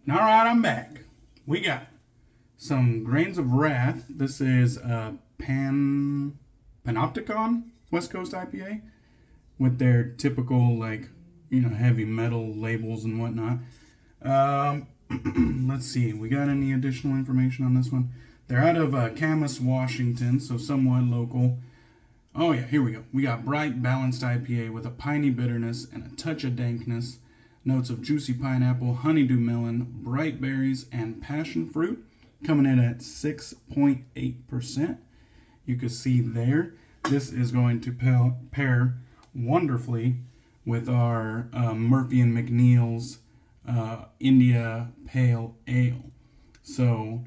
All right, I'm back. We got some Grains of Wrath. This is Panopticon West Coast IPA with their typical, like, heavy metal labels and whatnot. Let's see. We got any additional information on this one? They're out of Camas, Washington, so somewhat local. Oh, yeah, here we go. We got bright, balanced IPA with a piney bitterness and a touch of dankness. Notes of juicy pineapple, honeydew melon, bright berries, and passion fruit, coming in at 6.8%. You can see there, this is going to pair wonderfully with our Murphy and McNeil's India Pale Ale. So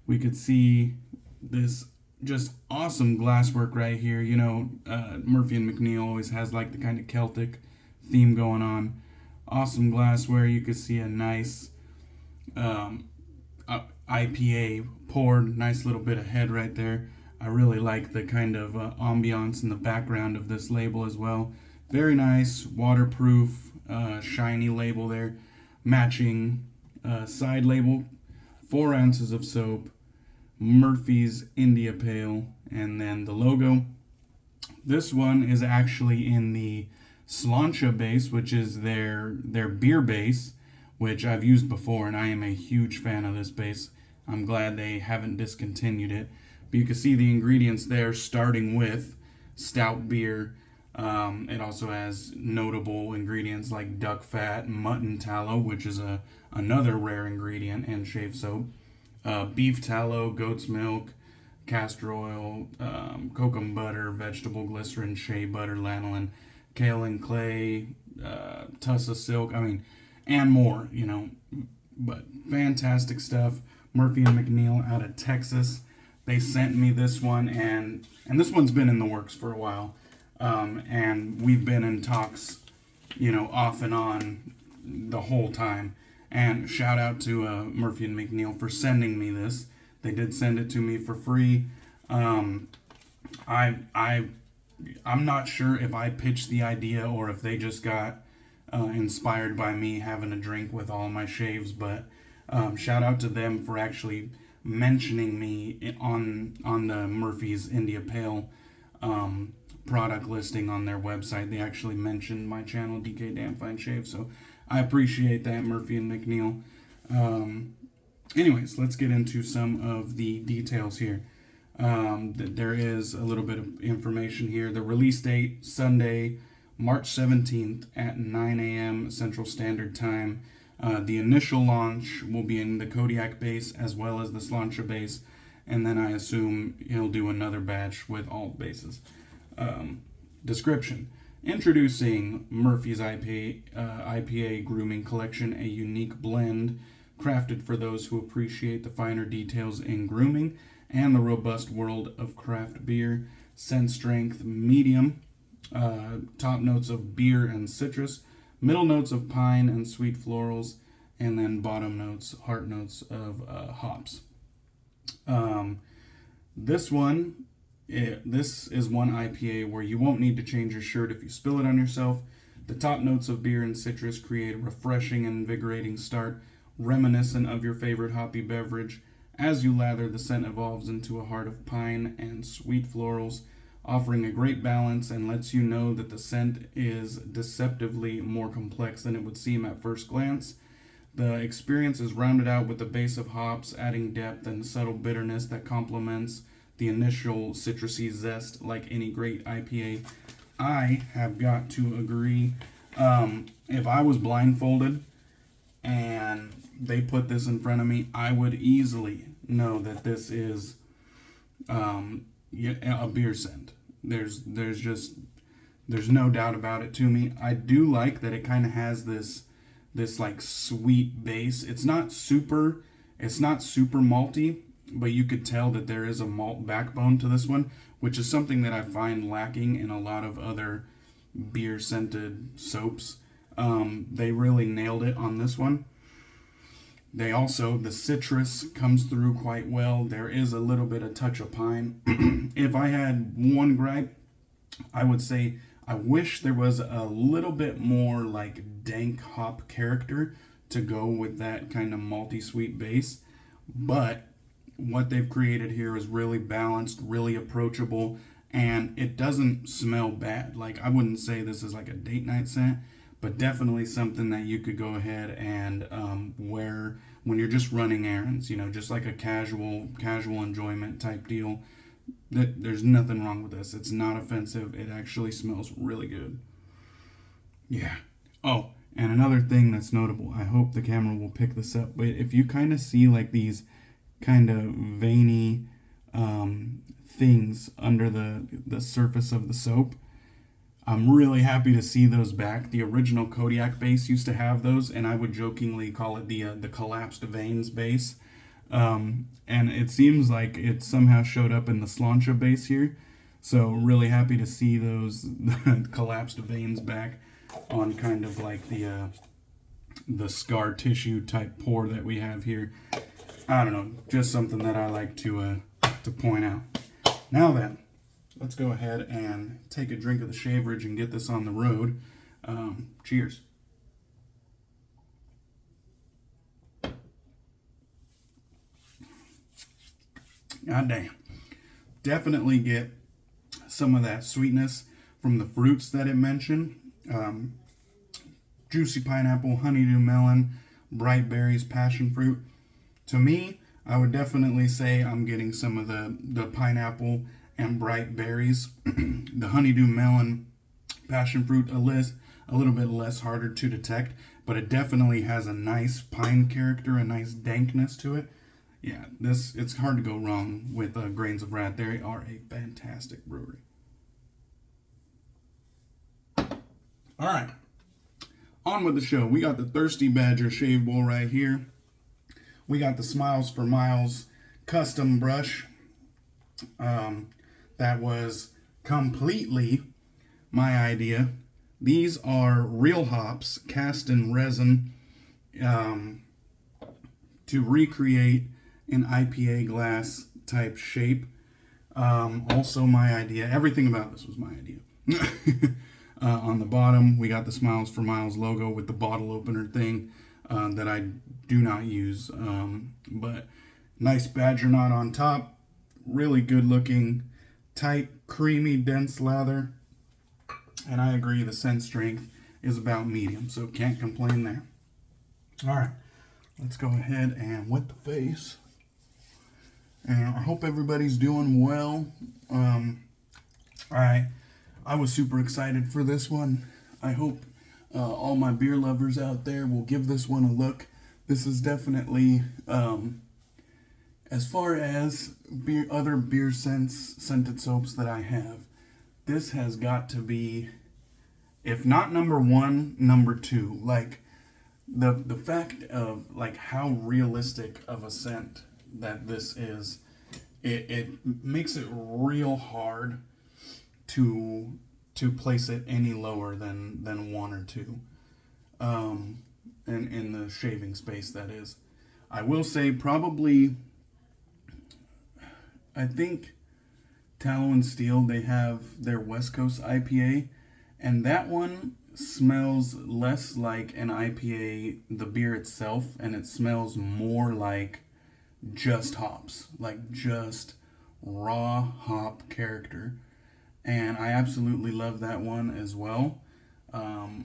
we could see this just awesome glasswork right here. Murphy and McNeil always has like the kind of Celtic theme going on. Awesome glassware. You could see a nice IPA poured, nice little bit of head right there. I really like the kind of ambiance in the background of this label as well. Very nice, waterproof, shiny label there. Matching side label, 4 ounces of soap, Murphy's India Pale, and then the logo. This one is actually in the Slancha base, which is their beer base, which I've used before, and I am a huge fan of this base. I'm glad they haven't discontinued it. But you can see the ingredients there, starting with stout beer. It also has notable ingredients like duck fat, mutton tallow, which is another rare ingredient in shave soap, beef tallow, goat's milk, castor oil, kokum butter, vegetable glycerin, shea butter, lanolin, kale and clay, tussa silk, and more, But fantastic stuff. Murphy and McNeil out of Texas. They sent me this one, and this one's been in the works for a while. And we've been in talks, off and on the whole time. And shout out to Murphy and McNeil for sending me this. They did send it to me for free. I'm not sure if I pitched the idea or if they just got inspired by me having a drink with all my shaves, but shout out to them for actually mentioning me on the Murphy's India Pale product listing on their website. They actually mentioned my channel, DK Damn Fine Shave, so I appreciate that, Murphy and McNeil. Anyways, let's get into some of the details here. There is a little bit of information here. The release date, Sunday, March 17th at 9 a.m. Central Standard Time. The initial launch will be in the Kodiak base as well as the Slancha base, and then I assume he'll do another batch with all bases. Description. Introducing Murphy's IPA Grooming Collection, a unique blend crafted for those who appreciate the finer details in grooming and the robust world of craft beer. Scent strength medium, top notes of beer and citrus, middle notes of pine and sweet florals, and then bottom notes, heart notes of hops. This is one IPA where you won't need to change your shirt if you spill it on yourself. The top notes of beer and citrus create a refreshing and invigorating start, reminiscent of your favorite hoppy beverage. As you lather, the scent evolves into a heart of pine and sweet florals, offering a great balance and lets you know that the scent is deceptively more complex than it would seem at first glance. The experience is rounded out with the base of hops, adding depth and subtle bitterness that complements the initial citrusy zest like any great IPA. I have got to agree. If I was blindfolded and they put this in front of me, I would easily know that this is a beer scent. There's no doubt about it to me. I do like that it kind of has this like sweet base. It's not super malty, but you could tell that there is a malt backbone to this one, which is something that I find lacking in a lot of other beer scented soaps. They really nailed it on this one. The citrus comes through quite well. There is a little bit of touch of pine. If I had one gripe, I would say I wish there was a little bit more like dank hop character to go with that kind of malty sweet base. But what they've created here is really balanced, really approachable, and it doesn't smell bad. Like, I wouldn't say this is like a date night scent, but definitely something that you could go ahead and wear when you're just running errands, you know, just like a casual enjoyment type deal. There's nothing wrong with this. It's not offensive. It actually smells really good. Yeah. Oh, and another thing that's notable, I hope the camera will pick this up, but if you kind of see like these kind of veiny things under the surface of the soap, I'm really happy to see those back. The original Kodiak base used to have those, and I would jokingly call it the collapsed veins base. And it seems like it somehow showed up in the Slancha base here. So really happy to see those collapsed veins back on kind of like the scar tissue type pore that we have here. I don't know, just something that I like to point out. Now then, let's go ahead and take a drink of the Shaverage and get this on the road. Cheers. God damn. Definitely get some of that sweetness from the fruits that it mentioned. Juicy pineapple, honeydew melon, bright berries, passion fruit. To me, I would definitely say I'm getting some of the pineapple and bright berries. The honeydew melon, passion fruit, a little bit less harder to detect, but it definitely has a nice pine character, a nice dankness to it. Yeah, it's hard to go wrong with Grains of Wrath. They are a fantastic brewery. All right, on with the show. We got the Thirsty Badger shave bowl right here. We got the Smilez for Miles custom brush. That was completely my idea. These are real hops cast in resin to recreate an IPA glass type shape. Also my idea. Everything about this was my idea. On the bottom, we got the Smilez for Miles logo with the bottle opener thing that I do not use. But nice badger knot on top. Really good looking, tight, creamy, dense lather. And I agree, the scent strength is about medium, so can't complain there. All right, let's go ahead and wet the face. And I hope everybody's doing well. I was super excited for this one. I hope all my beer lovers out there will give this one a look. This is definitely, as far as other beer scented soaps that I have, this has got to be, if not number one, number two. Like, the fact of like how realistic of a scent that this is, it makes it real hard to place it any lower than one or two. In the shaving space, that is. I will say probably, I think Tallow and Steel, they have their West Coast IPA, and that one smells less like an IPA, the beer itself, and it smells more like just hops, like just raw hop character. And I absolutely love that one as well.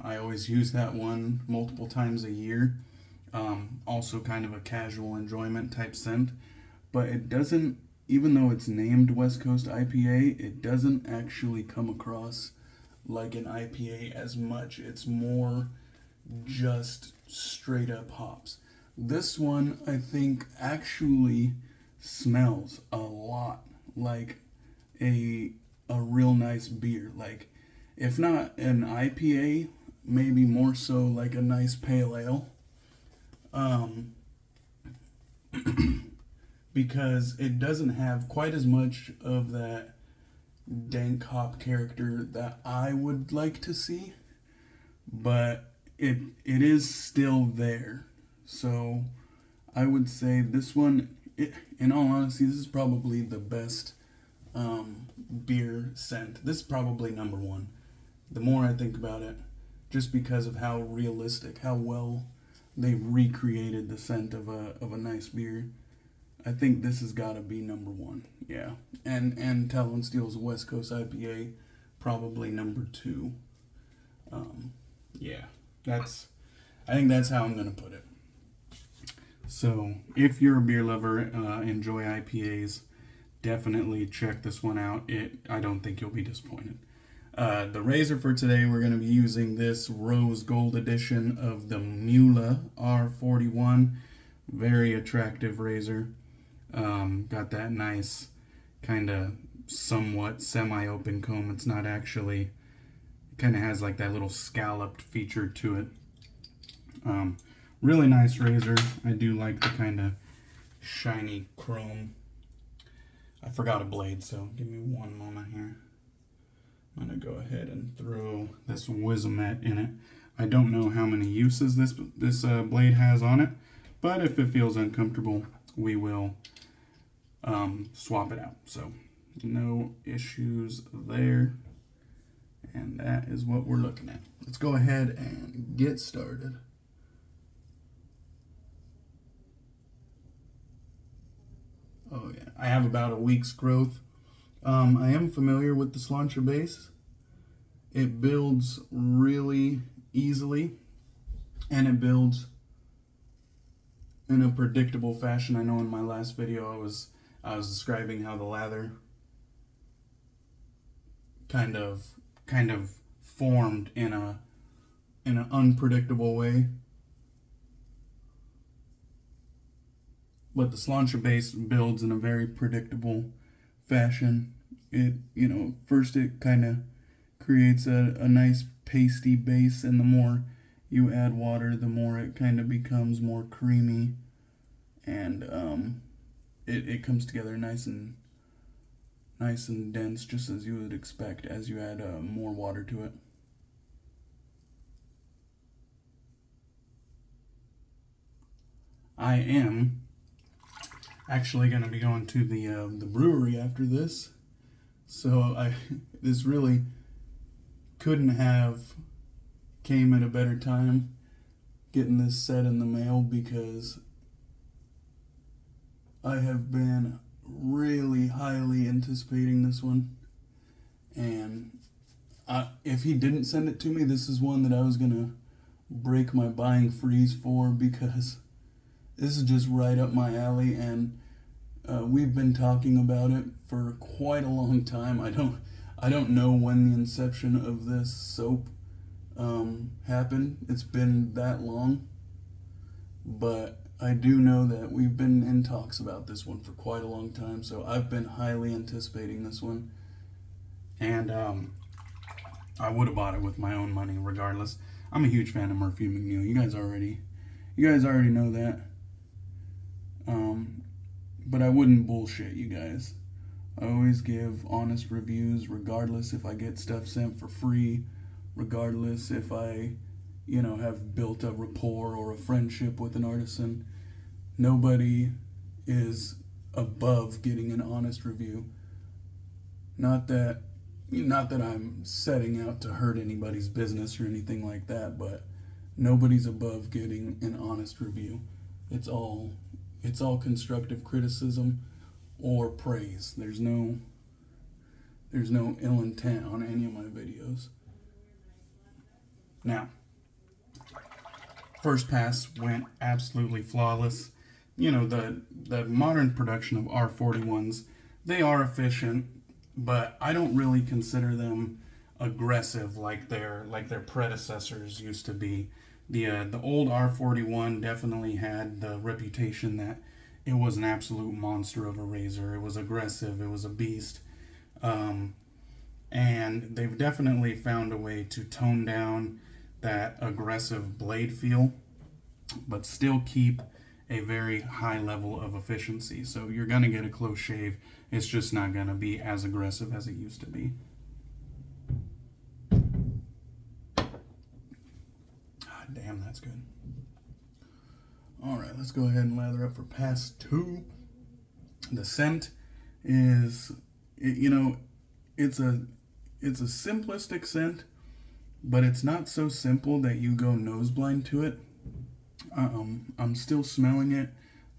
I always use that one multiple times a year. Also kind of a casual enjoyment type scent, but it doesn't, even though it's named West Coast IPA, it doesn't actually come across like an IPA as much. It's more just straight up hops. This one, I think, actually smells a lot like a real nice beer. Like, if not an IPA, maybe more so like a nice pale ale. Because it doesn't have quite as much of that dank hop character that I would like to see, but it is still there. So I would say this one, in all honesty, this is probably the best beer scent. This is probably number one. The more I think about it, just because of how realistic, how well they recreated the scent of a nice beer. I think this has got to be number one. Yeah, and Talon Steel's West Coast IPA probably number two. Yeah, I think that's how I'm gonna put it. So if you're a beer lover, enjoy IPAs, definitely check this one out. I don't think you'll be disappointed. The razor for today, we're going to be using this rose gold edition of the Muhle R41. Very attractive razor. Got that nice kind of somewhat semi-open comb. It's not actually, it kind of has like that little scalloped feature to it. Really nice razor. I do like the kind of shiny chrome. I forgot a blade, so give me one moment here. I'm going to go ahead and throw this Wizamet in it. I don't know how many uses this blade has on it, but if it feels uncomfortable, we will swap it out. So no issues there. And that is what we're looking at. Let's go ahead and get started. Oh yeah, I have about a week's growth. I am familiar with the Slancha base. It builds really easily, and it builds in a predictable fashion. I know in my last video I was describing how the lather kind of formed in an unpredictable way. But the Slancha base builds in a very predictable fashion. It, first it kind of creates a nice pasty base, and the more you add water, the more it kind of becomes more creamy, and it comes together nice and dense, just as you would expect as you add more water to it. I am actually going to be going to the brewery after this, so this really couldn't have came at a better time, getting this set in the mail, because I have been really highly anticipating this one, and if he didn't send it to me, this is one that I was gonna break my buying freeze for, because this is just right up my alley, and we've been talking about it for quite a long time. I don't know when the inception of this soap happened. It's been that long, but I do know that we've been in talks about this one for quite a long time, so I've been highly anticipating this one, and I would have bought it with my own money regardless. I'm a huge fan of Murphy McNeil. You guys already know that. But I wouldn't bullshit you guys. I always give honest reviews, regardless if I get stuff sent for free, regardless if I, have built a rapport or a friendship with an artisan. Nobody is above getting an honest review. Not that I'm setting out to hurt anybody's business or anything like that, but nobody's above getting an honest review. It's all constructive criticism or praise. There's no ill intent on any of my videos. Now, first pass went absolutely flawless. The modern production of R41s, they are efficient, but I don't really consider them aggressive like their predecessors used to be. The old R41 definitely had the reputation that it was an absolute monster of a razor. It was aggressive. It was a beast. And they've definitely found a way to tone down that aggressive blade feel, but still keep a very high level of efficiency. So you're going to get a close shave. It's just not going to be as aggressive as it used to be. Damn, that's good. Alright, let's go ahead and lather up for pass 2. The scent is, it's a simplistic scent, but it's not so simple that you go nose blind to it. I'm still smelling it.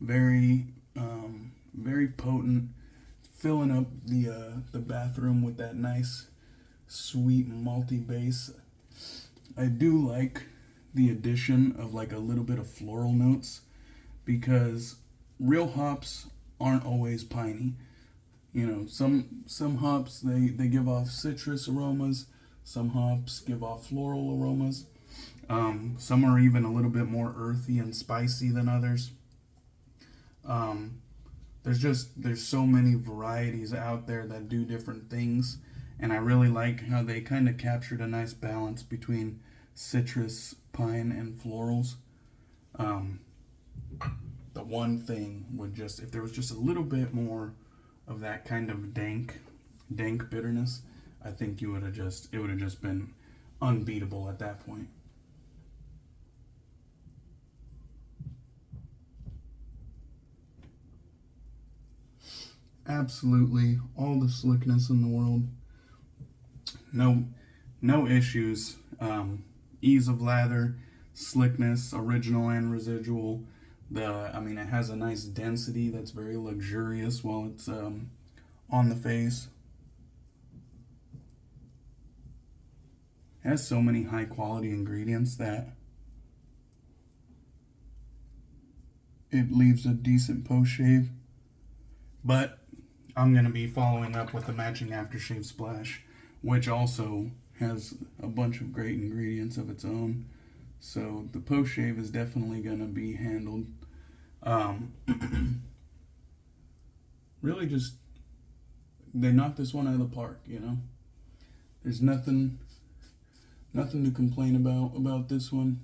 Very, very potent. Filling up the bathroom with that nice, sweet malty base. I do like the addition of like a little bit of floral notes because real hops aren't always piney. You know, some hops they give off citrus aromas. Some hops give off floral aromas. Some are even a little bit more earthy and spicy than others. There's so many varieties out there that do different things, and I really like how they kind of captured a nice balance between citrus, pine, and florals. The one thing would just, if there was just a little bit more of that kind of dank bitterness, I think it would have just been unbeatable at that point. Absolutely all the slickness in the world. No issues. Ease of lather, slickness, original and residual. It has a nice density that's very luxurious while it's on the face. It has so many high quality ingredients that it leaves a decent post shave. But I'm going to be following up with the matching aftershave splash, which also has a bunch of great ingredients of its own. So the post shave is definitely going to be handled. Really just, they knocked this one out of the park, you know. There's nothing to complain about this one.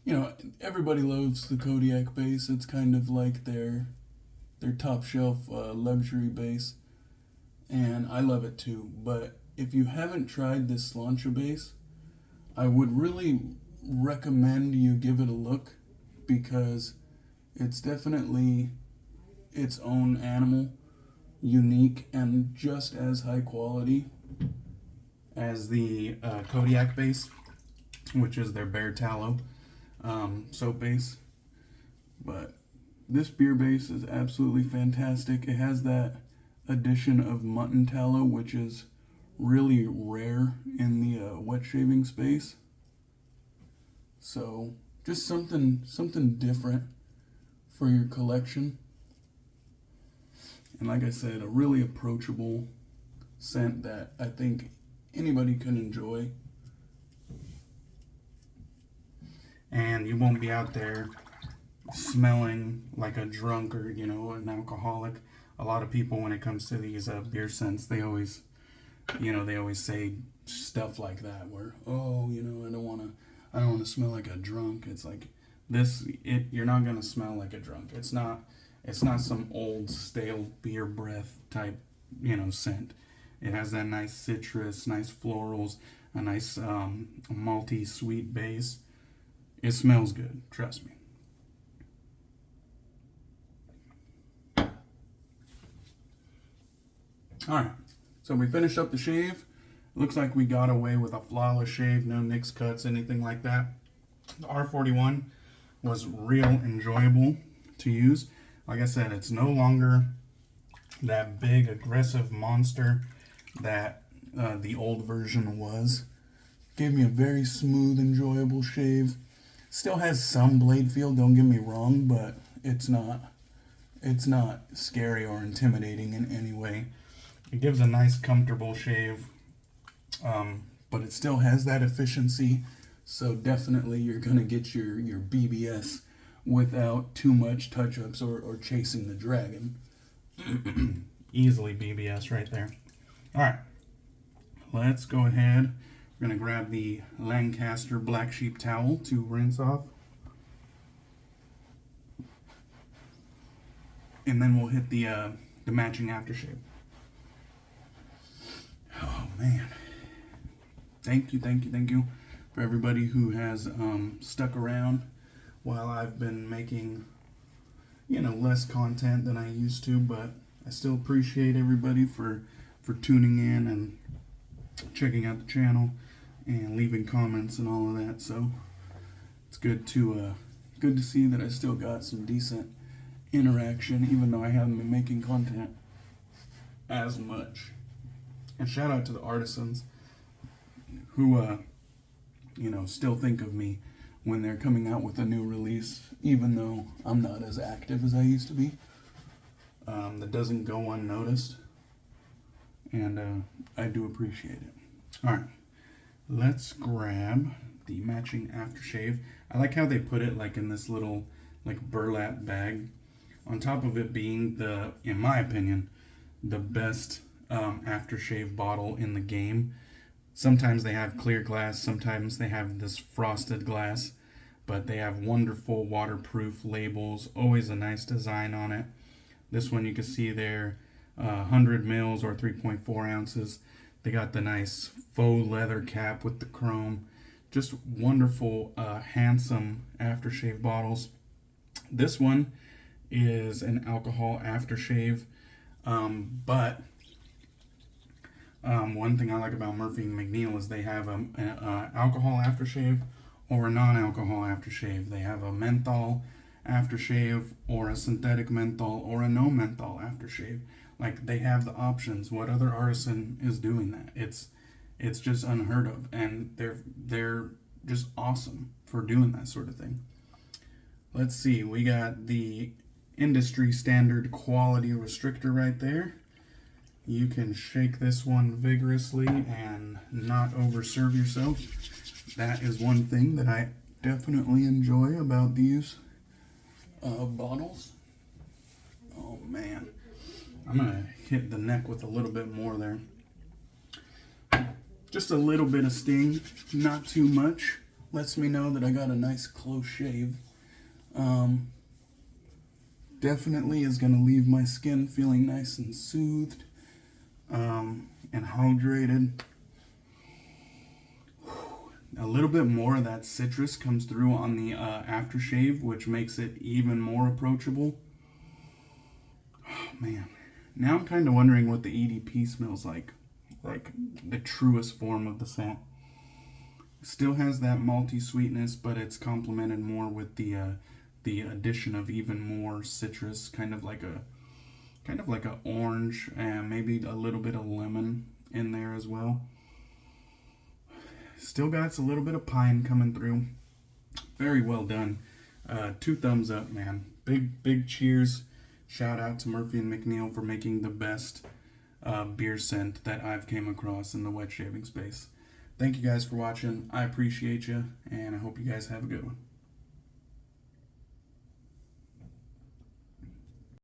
You know, everybody loves the Kodiak base. It's kind of like their top shelf luxury base, and I love it too. But if you haven't tried this Slancha base, I would really recommend you give it a look because it's definitely its own animal, unique, and just as high quality as the Kodiak base, which is their Bear Tallow soap base. But this beer base is absolutely fantastic. It has that addition of mutton tallow, which is really rare in the wet shaving space. So just something different for your collection. And like I said, a really approachable scent that I think anybody can enjoy. And you won't be out there smelling like a drunk or, you know, an alcoholic. A lot of people, when it comes to these beer scents, they always say stuff like that where, oh, you know, I don't want to smell like a drunk. It's like you're not going to smell like a drunk. It's not some old stale beer breath type, you know, scent. It has that nice citrus, nice florals, a nice malty sweet base. It smells good, trust me. Alright, so we finished up the shave. Looks like we got away with a flawless shave, no nicks, cuts, anything like that. The R41 was real enjoyable to use. Like I said, it's no longer that big, aggressive monster that the old version was. Gave me a very smooth, enjoyable shave. Still has some blade feel, don't get me wrong, but it's not scary or intimidating in any way. It gives a nice, comfortable shave, but it still has that efficiency. So definitely you're gonna get your BBS without too much touch-ups or chasing the dragon. Easily BBS right there. All right, let's go ahead. We're gonna grab the Lancaster Black Sheep towel to rinse off. And then we'll hit the matching aftershave. Oh man. Thank you for everybody who has stuck around while I've been making, you know, less content than I used to, but I still appreciate everybody for tuning in and checking out the channel. and leaving comments and all of that. So it's good to see that I still got some decent interaction, even though I haven't been making content as much. And shout out to the artisans who still think of me when they're coming out with a new release, even though I'm not as active as I used to be. That doesn't go unnoticed, and I do appreciate it. All right, let's grab the matching aftershave. I like how they put it like in this little like burlap bag, on top of it being the, in my opinion, the best aftershave bottle in the game. Sometimes they have clear glass, sometimes they have this frosted glass, but they have wonderful waterproof labels, always a nice design on it. This one you can see there, 100 mils or 3.4 ounces. They got the nice faux leather cap with the chrome. Just wonderful, handsome aftershave bottles. This one is an alcohol aftershave, but one thing I like about Murphy McNeil is they have an alcohol aftershave or a non-alcohol aftershave. They have a menthol aftershave or a synthetic menthol or a no menthol aftershave. Like, they have the options. What other artisan is doing that? It's just unheard of, and they're just awesome for doing that sort of thing. Let's see, we got the industry standard quality restrictor right there. You can shake this one vigorously and not overserve yourself. That is one thing that I definitely enjoy about these bottles. Oh man, I'm gonna hit the neck with a little bit more there. Just a little bit of sting, not too much. Lets me know that I got a nice close shave. Definitely is gonna leave my skin feeling nice and soothed and hydrated. A little bit more of that citrus comes through on the aftershave, which makes it even more approachable. Oh, man. Now I'm kind of wondering what the EDP smells like the truest form of the scent. Still has that malty sweetness, but it's complemented more with the addition of even more citrus, kind of like a orange and maybe a little bit of lemon in there as well. Still got a little bit of pine coming through. Very well done. 2 thumbs up, man. Big cheers. Shout out to Murphy and McNeil for making the best beer scent that I've came across in the wet shaving space. Thank you guys for watching. I appreciate you, and I hope you guys have a good one.